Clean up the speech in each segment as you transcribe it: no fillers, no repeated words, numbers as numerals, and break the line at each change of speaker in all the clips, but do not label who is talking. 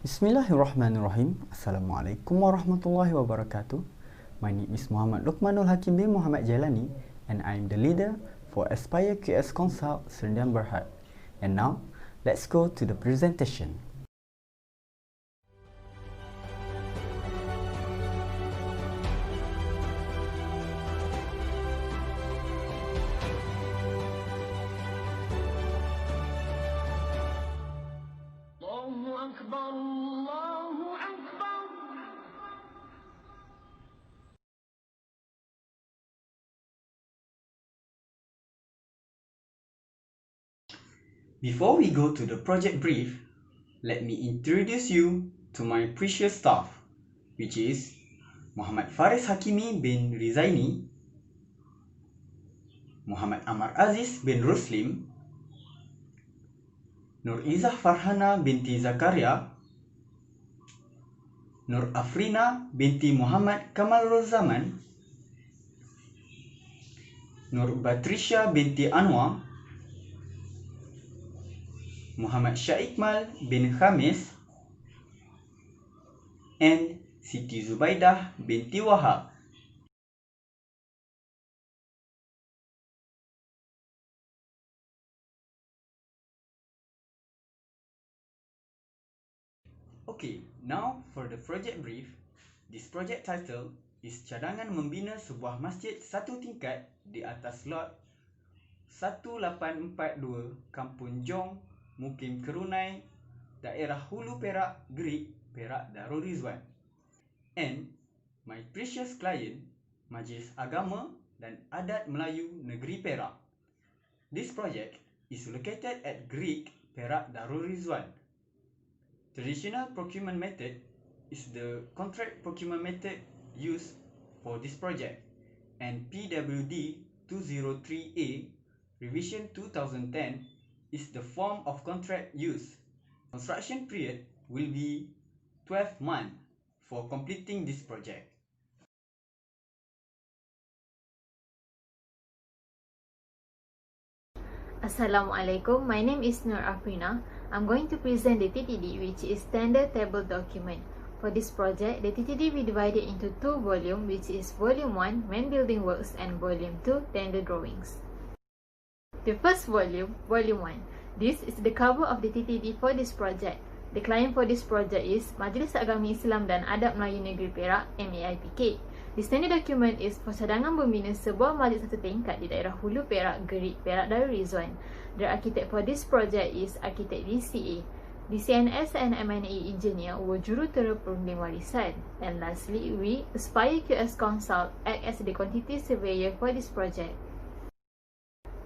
Bismillahirrahmanirrahim. Assalamualaikum warahmatullahi wabarakatuh. My name is Muhammad Luqmanul Hakim bin Muhammad Jailani and I am the leader for Aspire QS Consult Sdn Berhad. And now, let's go to the presentation. Before we go to the project brief, let me introduce you to my precious staff, which is Muhammad Faris Hakimi bin Rizaini, Muhammad Amar Aziz bin Ruslim, Nur Izzah Farhana binti Zakaria, Nur Afrina binti Muhammad Kamal Rozaman, Nur Batrisha binti Anwar, Muhammad Syaikmal bin Khamis, and Siti Zubaidah binti Wahab. Okay, now for the project brief. This project title is Cadangan Membina Sebuah Masjid Satu Tingkat di atas lot 1842 Kampung Jong, Mukim Kerunai, Daerah Hulu Perak, Gerik, Perak Darul Rizwan. And my precious client, Majlis Agama dan Adat Melayu Negeri Perak. This project is located at Gerik, Perak Darul Rizwan. Traditional procurement method is the contract procurement method used for this project, and PWD 203A Revision 2010 is the form of contract used. Construction period will be 12 months for completing this project.
Assalamualaikum, my name is Nur Afrina. I'm going to present the TTD, which is Tender Table Document. For this project, the TTD will be divided into two volumes, which is Volume 1, Main Building Works, and Volume 2, Tender Drawings. The first volume, Volume 1. This is the cover of the TTD for this project. The client for this project is Majlis Agama Islam dan Adat Melayu Negeri Perak, MAIPK. The standard document is for cadangan membina sebuah majlis satu tingkat di daerah Hulu Perak, Gerik, Perak Darul Rizwan. The architect for this project is Architect DCA. The CNS and M&A engineer were jurutera perunding warisan. And lastly, we, Aspire QS Consult, act as the quantity surveyor for this project.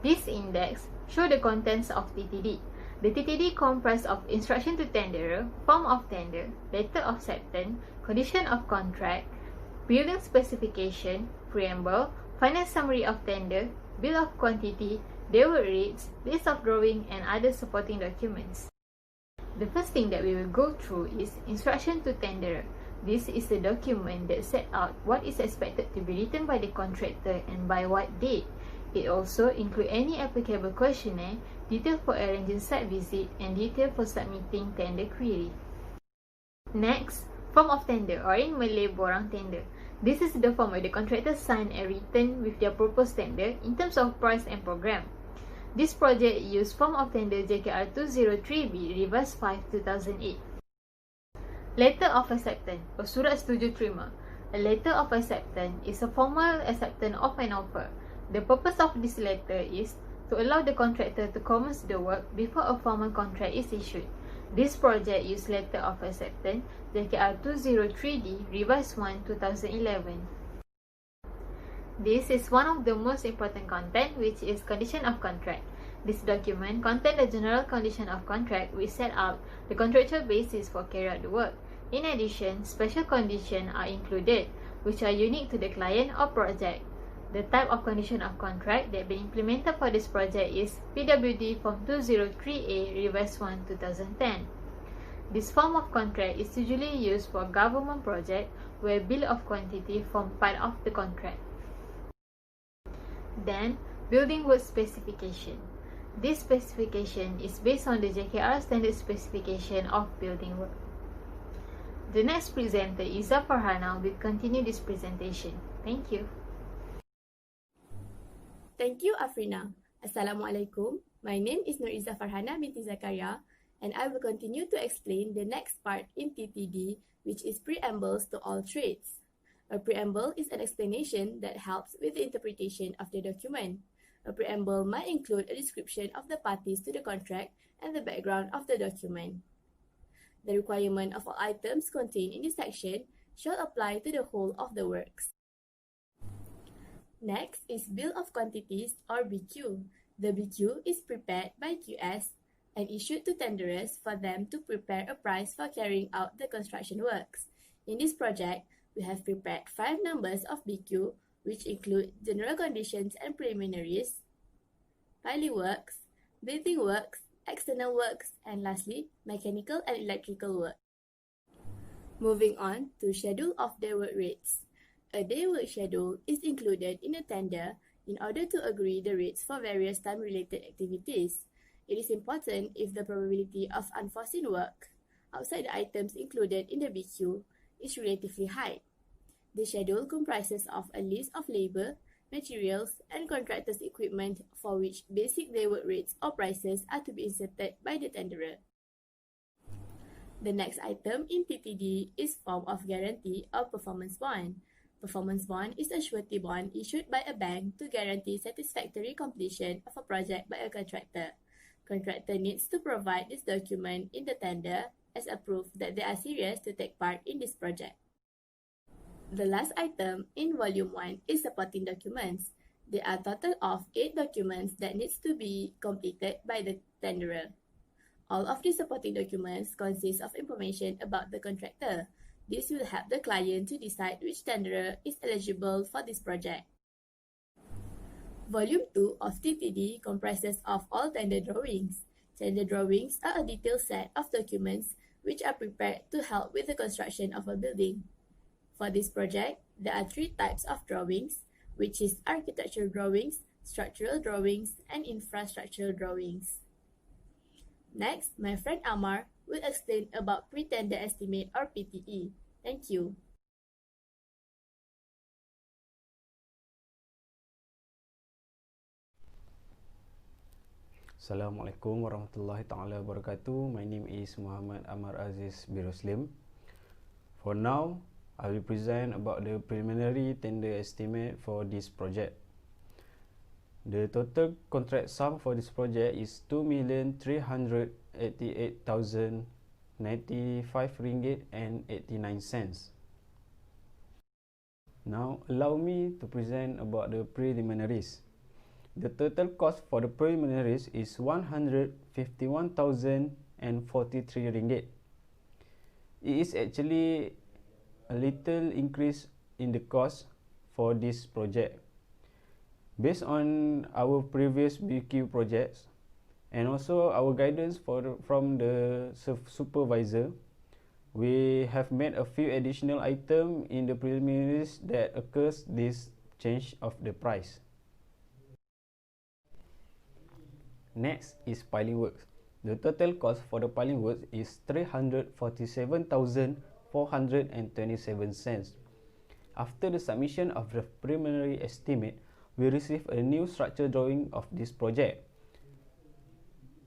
This index shows the contents of TTD. The TTD comprises of instruction to tenderer, form of tender, letter of acceptance, condition of contract, building specification, preamble, final summary of tender, bill of quantity, delivered rates, list of drawing, and other supporting documents. The first thing that we will go through is instruction to tenderer. This is the document that set out what is expected to be written by the contractor and by what date. It also includes any applicable questionnaire, detail for arranging site visit, and detail for submitting tender query. Next, form of tender, or in Malay, borang tender. This is the form where the contractor sign and return with their proposed tender in terms of price and program. This project used form of tender JKR 203B Revised 5 2008. Letter of acceptance or surat setuju terima. A letter of acceptance is a formal acceptance of an offer. The purpose of this letter is to allow the contractor to commence the work before a formal contract is issued. This project used letter of acceptance JKR 203D Revised 1 2011. This is one of the most important content, which is condition of contract. This document contains the general condition of contract which set out the contractual basis for carry out the work. In addition, special conditions are included which are unique to the client or project. The type of condition of contract that been implemented for this project is PWD Form 203A Revised 1 2010. This form of contract is usually used for government project where bill of quantity form part of the contract. Then, building work specification. This specification is based on the JKR standard specification of building work. The next presenter, Iza Farhana, will continue this presentation. Thank you.
Thank you, Afrina. Assalamualaikum. My name is Nur Iza Farhana binti Zakaria, and I will continue to explain the next part in TTD, which is preambles to all trades. A preamble is an explanation that helps with the interpretation of the document. A preamble might include a description of the parties to the contract and the background of the document. The requirement of all items contained in this section shall apply to the whole of the works. Next is Bill of Quantities or BQ. The BQ is prepared by QS and issued to tenderers for them to prepare a price for carrying out the construction works. In this project, we have prepared 5 numbers of BQ, which include general conditions and preliminaries, piling works, building works, external works, and lastly, mechanical and electrical work. Moving on to schedule of day work rates. A day work schedule is included in a tender in order to agree the rates for various time-related activities. It is important if the probability of unforeseen work outside the items included in the BQ is relatively high. The schedule comprises of a list of labor, materials, and contractors' equipment for which basic day work rates or prices are to be inserted by the tenderer. The next item in TTD is form of guarantee or performance bond. Performance bond is a surety bond issued by a bank to guarantee satisfactory completion of a project by a contractor. Contractor needs to provide this document in the tender as a proof that they are serious to take part in this project. The last item in Volume 1 is supporting documents. There are a total of 8 documents that needs to be completed by the tenderer. All of these supporting documents consist of information about the contractor. This will help the client to decide which tenderer is eligible for this project. Volume 2 of TTD comprises of all tender drawings. Tender drawings are a detailed set of documents which are prepared to help with the construction of a building. For this project, there are 3 types of drawings, which is architectural drawings, structural drawings, and infrastructural drawings. Next, my friend Amar will explain about pre-tender estimate or PTE. Thank you.
Assalamualaikum warahmatullahi taala wabarakatuh. My name is Muhammad Amar Aziz Biruslim. For now, I will present about the preliminary tender estimate for this project. The total contract sum for this project is RM2,388,095.89. Now, allow me to present about the preliminaries. The total cost for the preliminaries is RM151,043. It is actually a little increase in the cost for this project. Based on our previous BQ projects and also our guidance from the supervisor, we have made a few additional items in the preliminaries that occurs this change of the price. Next is piling works. The total cost for the piling works is RM347,427. After the submission of the preliminary estimate, we received a new structure drawing of this project.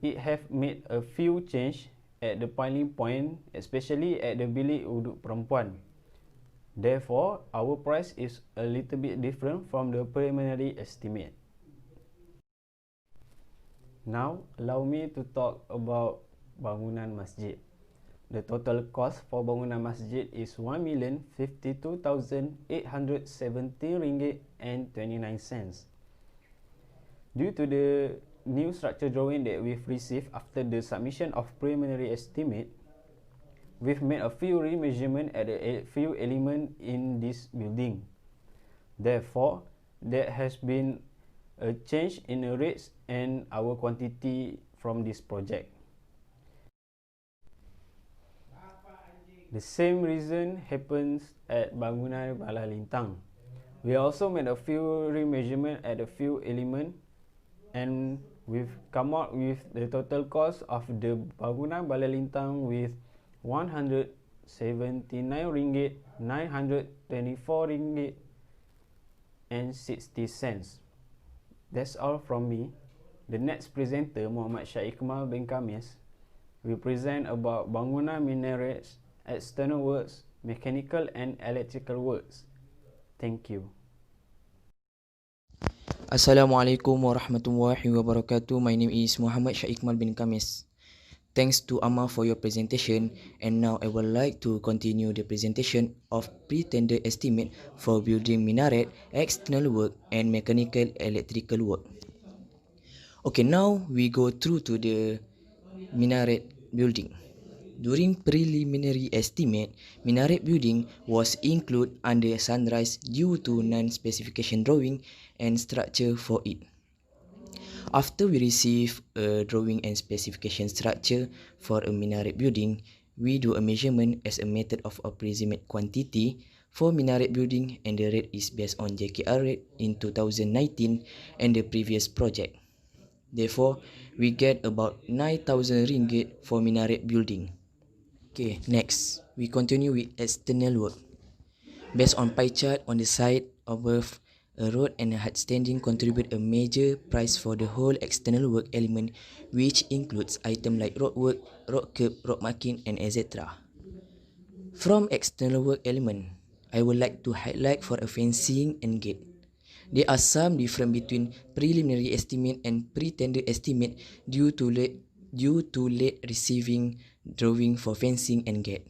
It have made a few changes at the piling point, especially at the bilik uduk perempuan. Therefore, our price is a little bit different from the preliminary estimate. Now, allow me to talk about bangunan masjid. The total cost for bangunan masjid is RM1,52,817.29. Due to the new structure drawing that we've received after the submission of preliminary estimate, we've made a few remeasurements at a few elements in this building. Therefore, there has been a change in the rates and our quantity from this project. The same reason happens at bangunan Bala Lintang. We also made a few remeasurements at a few elements, and we've come out with the total cost of the bangunan Bala Lintang with 79 ringgit, 924 ringgit and 60 cents. That's all from me. The next presenter, Muhammad Syaikmal bin Kamis, will present about bangunan minarets, external works, mechanical and electrical works. Thank you.
Assalamualaikum warahmatullahi wabarakatuh. My name is Muhammad Syaikmal bin Kamis. Thanks to Amma for your presentation, and now I would like to continue the presentation of pre-tender estimate for building minaret, external work and mechanical electrical work. Okay, now we go through to the minaret building. During preliminary estimate, minaret building was included under sunrise due to non-specification drawing and structure for it. After we receive a drawing and specification structure for a minaret building, we do a measurement as a method of approximate quantity for minaret building, and the rate is based on JKR rate in 2019 and the previous project. Therefore, we get about 9,000 ringgit for minaret building. Okay, next, we continue with external work. Based on pie chart on the side above, a road and a hard standing contribute a major price for the whole external work element, which includes items like road work, road curb, road marking and etc. From external work element, I would like to highlight for a fencing and gate. There are some difference between preliminary estimate and pre-tender estimate due to late receiving drawing for fencing and gate.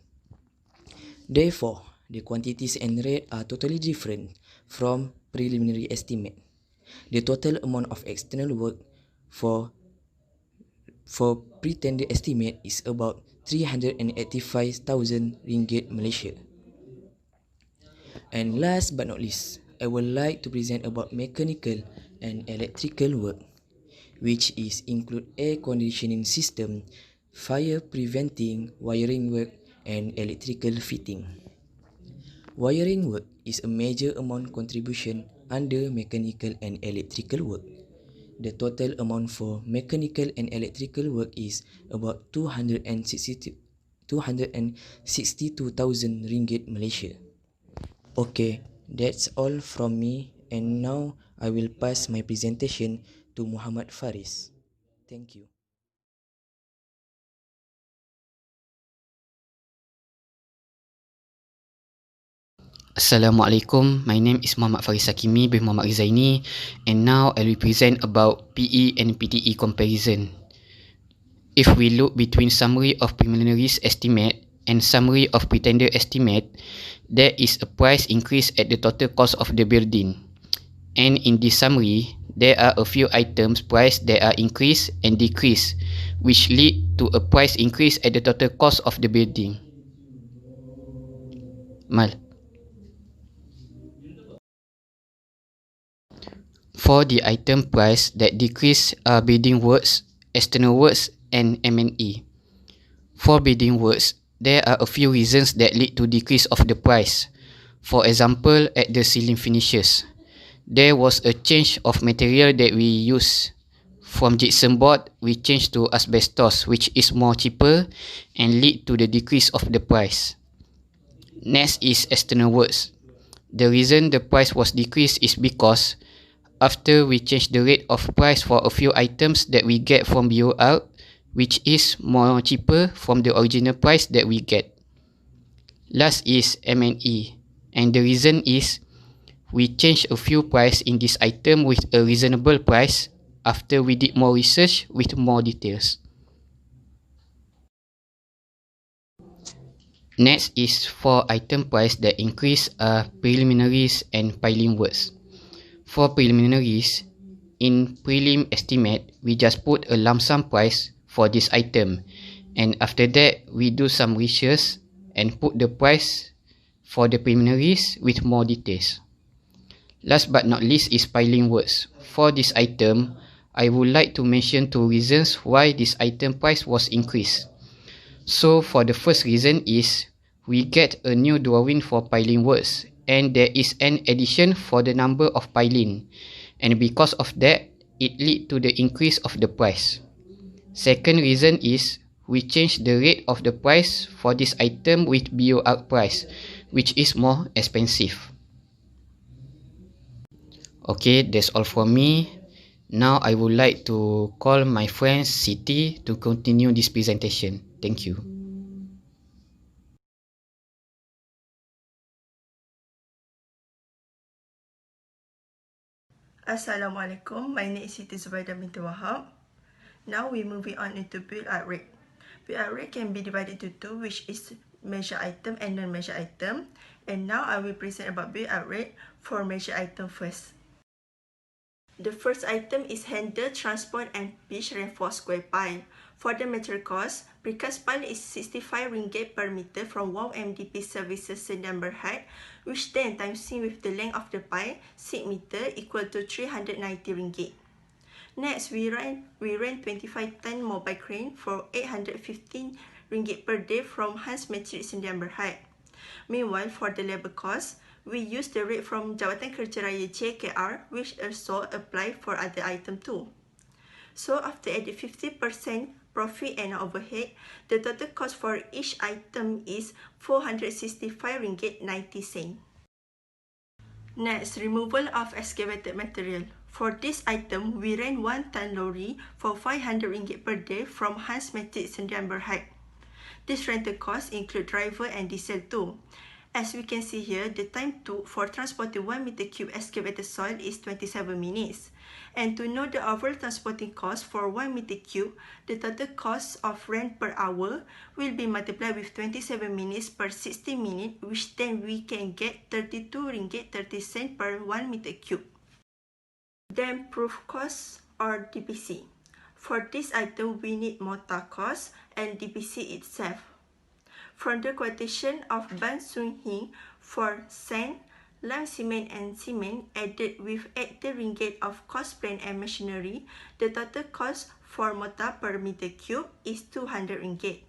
Therefore, the quantities and rate are totally different from preliminary estimate. The total amount of external work for pre-tender estimate is about 385,000 ringgit Malaysia. And last but not least, I would like to present about mechanical and electrical work, which is include air conditioning system, fire preventing, wiring work and electrical fitting. Wiring work is a major amount contribution under mechanical and electrical work. The total amount for mechanical and electrical work is about 262,000 ringgit Malaysia. Okay, that's all from me, and now I will pass my presentation to Muhammad Faris. Thank you.
Assalamualaikum, my name is Muhammad Faris Hakimi bin Muhammad Rizaini, and now I will present about PE and PTE comparison. If we look between summary of preliminary estimate and summary of pretender estimate, there is a price increase at the total cost of the building. And in this summary, there are a few items price that are increased and decreased, which lead to a price increase at the total cost of the building. Mal. For the item price that decrease are building works, external works and M&E. For building works, there are a few reasons that lead to decrease of the price. For example, at the ceiling finishes, there was a change of material that we use. From gypsum board, we changed to asbestos, which is more cheaper and lead to the decrease of the price. Next is external works. The reason the price was decreased is because after we change the rate of price for a few items that we get from BOR, which is more cheaper from the original price that we get. Last is M&E, and the reason is we change a few price in this item with a reasonable price after we did more research with more details. Next is for item price that increase are preliminaries and piling works. For preliminaries, in prelim estimate, we just put a lump sum price for this item, and after that we do some research and put the price for the preliminaries with more details. Last but not least is piling works. For this item, I would like to mention two reasons why this item price was increased. So for the first reason is we get a new drawing for piling works, and there is an addition for the number of piling, and because of that, it lead to the increase of the price. Second reason is we change the rate of the price for this item with BOR price, which is more expensive. Okay, that's all for me. Now I would like to call my friend Siti to continue this presentation. Thank you.
Assalamualaikum, my name is Siti Zubaidah binti Wahab. Now we're moving on into build-out rate. Build-out rate can be divided into two, which is measure item and non-measure item. And now I will present about build-out rate for measure item first. The first item is handle, transport and pitch reinforced square pile. For the material cost, precast pile is RM65 per meter from wow MDP services Sdn Berhad, which then times in with the length of the pile, 6 meter, equal to RM390. Next, we rent 25-ton mobile crane for RM815 per day from Hans Matrix Sdn Berhad. Meanwhile, for the labour cost, we use the rate from Jabatan Kerja Raya JKR, which also apply for other item too. So after adding 50% profit and overhead, the total cost for each item is RM465.90. Next, removal of excavated material. For this item, we rent 1 ton lorry for RM500 per day from Hans Matrix Sdn Berhad. This rental cost include driver and diesel too. As we can see here, the time took for transporting 1 meter cube excavated soil is 27 minutes. And to know the overall transporting cost for 1 meter cube, the total cost of rent per hour will be multiplied with 27 minutes per 60 minutes, which then we can get RM32.30 per 1 meter cube. Then proof cost or DPC. For this item, we need mortar cost and DPC itself. From the quotation of Ban Sun Hing for sand, lime cement and cement added with RM80 of cost plan and machinery, the total cost for mortar per meter cube is RM200.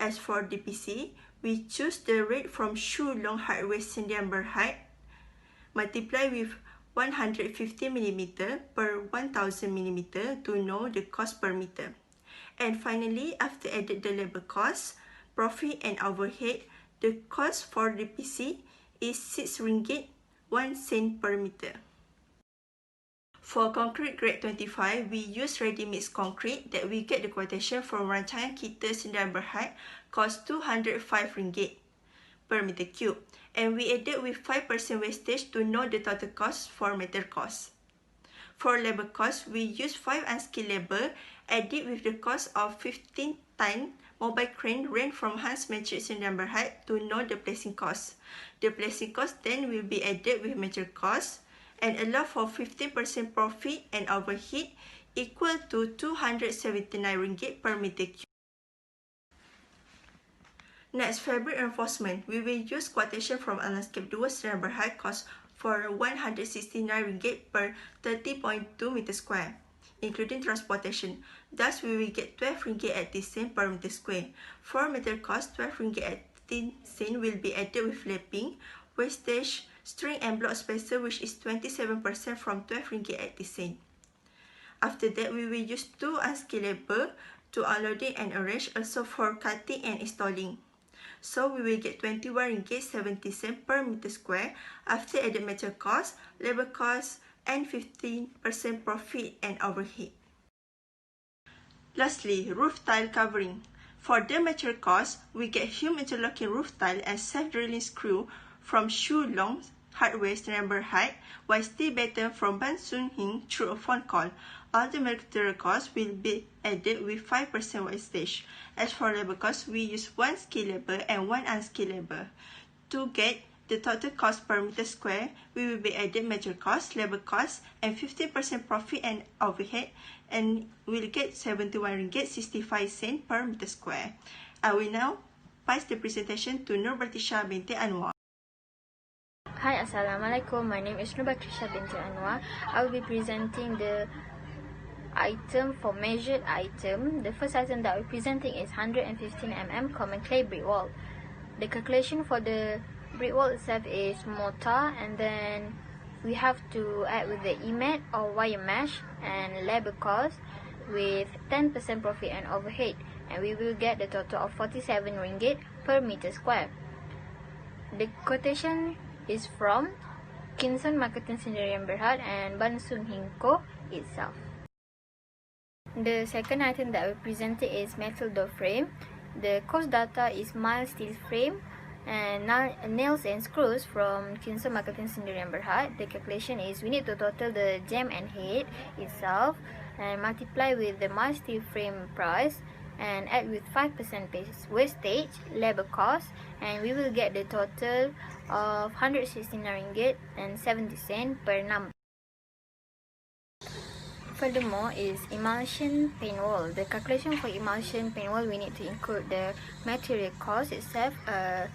As for DPC, we choose the rate from Shu Long Hardware Sdn Berhad, multiply with 150 mm per 1000 mm to know the cost per meter. And finally, after added the labour cost, profit and overhead, the cost for DPC is RM6.01 per meter. For concrete grade 25, we use ready-mix concrete that we get the quotation from Rancangan Kita Sdn Berhad, cost RM205 per meter cube. And we added with 5% wastage to know the total cost for material cost. For labour cost, we use 5 unskilled labour added with the cost of 15-ton mobile crane rent from Hans Matrix Sdn Berhad to know the placing cost. The placing cost then will be added with material cost and allow for 15% profit and overhead equal to RM279 per meter cube. Next, fabric reinforcement. We will use quotation from Landscape 2 Sdn Berhad cost for RM169 per 30.2 meter square, including transportation. Thus, we will get RM12.80 per meter square. For material cost, RM12.80 will be added with lapping, wastage, string and block spacer, which is 27% from RM12.80. After that, we will use 2 unskilled labour to unloading and arrange, also for cutting and installing. So we will get RM21.70 per meter square after added material cost, labour cost, and 15% profit and overhead. Lastly, roof tile covering. For the material cost, we get hume interlocking roof tile and self-drilling screw from Shu Long Hardware Sdn Berhad, while steel batten from Ban Sun Hing through a phone call. All the material costs will be added with 5% wastage. As for labour cost, we use 1 skilled labour and 1 unskilled labour. To get the total cost per meter square, we will be added material cost, labour cost, and 15% profit and overhead, and we'll get RM71.65 per meter square. I will now pass the presentation to Nur Batisha binti Anwar.
Hi, Assalamualaikum. My name is Nur Batisha binti Anwar. I will be presenting the item for measured item. The first item that we're presenting is 115 mm common clay brick wall. The calculation for the brick wall itself is mortar, and then we have to add with the EMAT or wire mesh and labor cost with 10% profit and overhead. and we will get the total of 47 ringgit per meter square. The quotation is from Kinson Marketing Sdn Berhad and Bansung Hingko itself. The second item that we presented is metal door frame. The cost data is mild steel frame and nails and screws from Kinson Marketing Sdn Berhad. The calculation is we need to total the jam and head itself and multiply with the mild steel frame price and add with 5% wastage, labor cost, and we will get the total of 169 ringgit and 70 cent per number. Furthermore is emulsion paint wall. The calculation for emulsion paint wall, we need to include the material cost itself,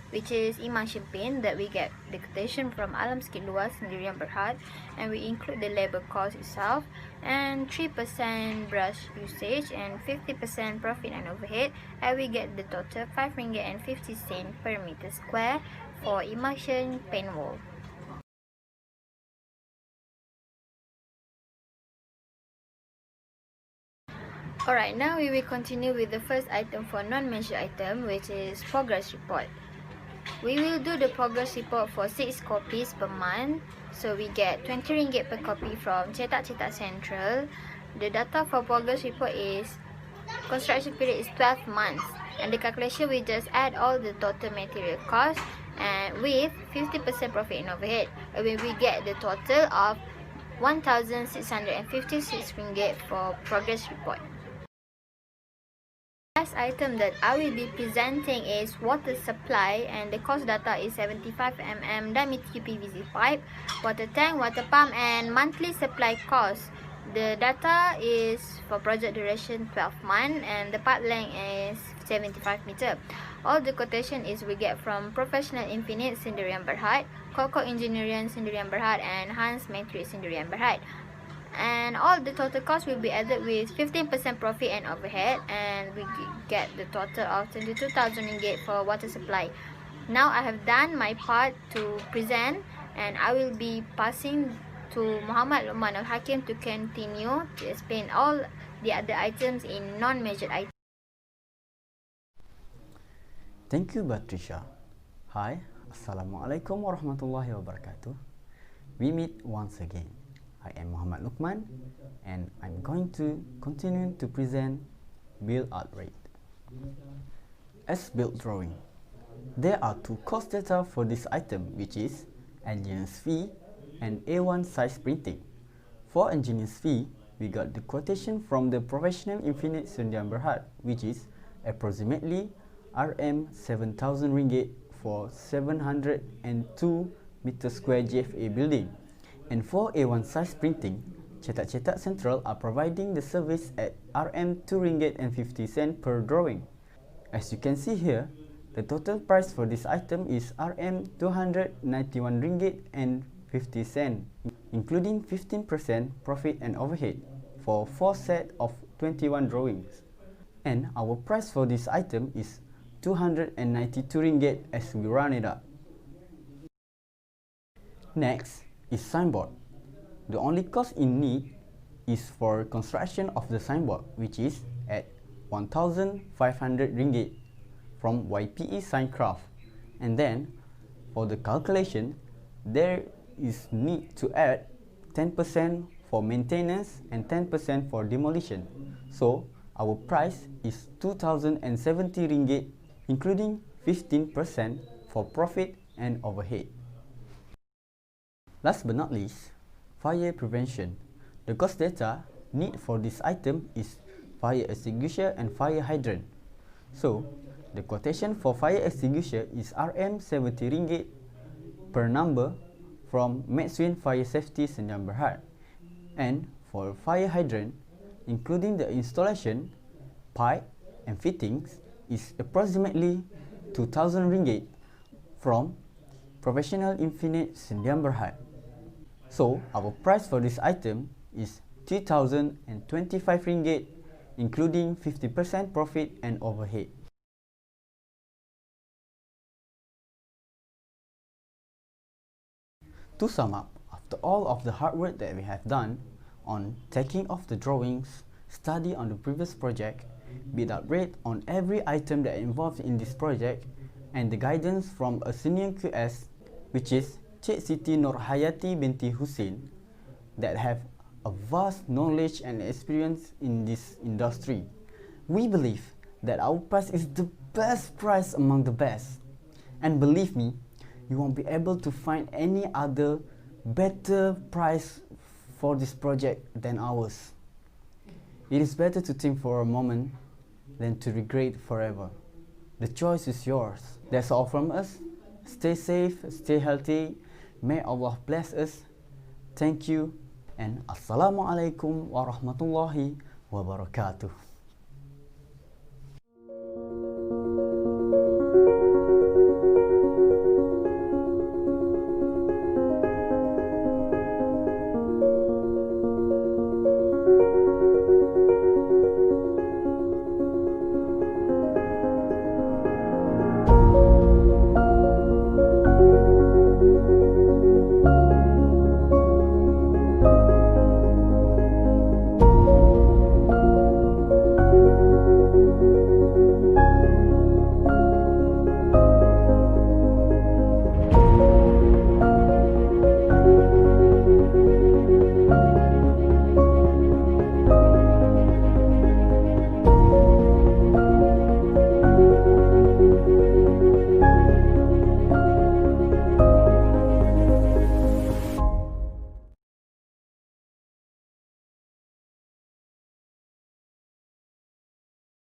which is emulsion paint that we get the quotation from Alam Sikit Luas Sdn Berhad, and we include the labor cost itself and 3% brush usage and 50% profit and overhead, and we get the total 5 ringgit and 50 cent per meter square for emulsion paint wall. Alright, now we will continue with the first item for non-measured item, which is progress report. We will do the progress report for 6 copies per month. So we get 20 ringgit per copy from Cetak Central. The data for progress report is construction period is 12 months. And the calculation, we just add all the total material cost and with 50% profit and overhead. And we get the total of 1,656 ringgit for progress report. Last item that I will be presenting is water supply, and the cost data is 75 mm diameter PVC pipe, water tank, water pump, and monthly supply cost. The data is for project duration 12 months and the pipe length is 75 meter. All the quotation is we get from Professional Infinite Sdn Berhad, Koko Engineering Sdn Berhad, and Hans Matrix Sdn Berhad. And all the total cost will be added with 15% profit and overhead, and we get the total of 22,000 ringgit for water supply. Now I have done my part to present, and I will be passing to Muhammad Luqman Al-Hakim to continue to explain all the other items in non-measured items.
Thank you, Patricia. Hi, Assalamualaikum warahmatullahi wabarakatuh. We meet once again. I am Muhammad Luqman, and I'm going to continue to present bill out rate. As built drawing, there are 2 cost data for this item, which is engineer's fee and A1 size printing. For engineer's fee, we got the quotation from the Professional Infinite Sdn Berhad, which is approximately Rm 7,000 ringgit for 702 meter square GFA building. And for A1 size printing, Cetak Central are providing the service at Rm 2 ringgit and 50 cent per drawing. As you can see here, the total price for this item is Rm 291 ringgit and 50 cent, including 15% profit and overhead for 4 set of 21 drawings. And our price for this item is 292 ringgit as we round it up. Next is signboard. The only cost in need is for construction of the signboard, which is at 1,500 ringgit from YPE Signcraft. And then for the calculation, there is need to add 10% for maintenance and 10% for demolition. So our price is 2,070 ringgit, including 15% for profit and overhead. Last but not least, fire prevention. The cost data need for this item is fire extinguisher and fire hydrant. So, the quotation for fire extinguisher is Rm 70 ringgit per number from Maxwin Fire Safety Sdn Berhad. And for fire hydrant, including the installation, pipe and fittings, is approximately 2,000 ringgit from Professional Infinite Sdn Berhad. So, our price for this item is 3,025 ringgit, including 50% profit and overhead. To sum up, after all of the hard work that we have done on taking off the drawings, study on the previous project, bid up rate on every item that involved in this project, and the guidance from a senior QS, which is Cik Siti Nur Hayati binti Hussein, that have a vast knowledge and experience in this industry. We believe that our price is the best price among the best. And believe me, you won't be able to find any other better price for this project than ours. It is better to think for a moment than to regret forever. The choice is yours. That's all from us. Stay safe, stay healthy. May Allah bless us. Thank you, and Assalamualaikum warahmatullahi wabarakatuh.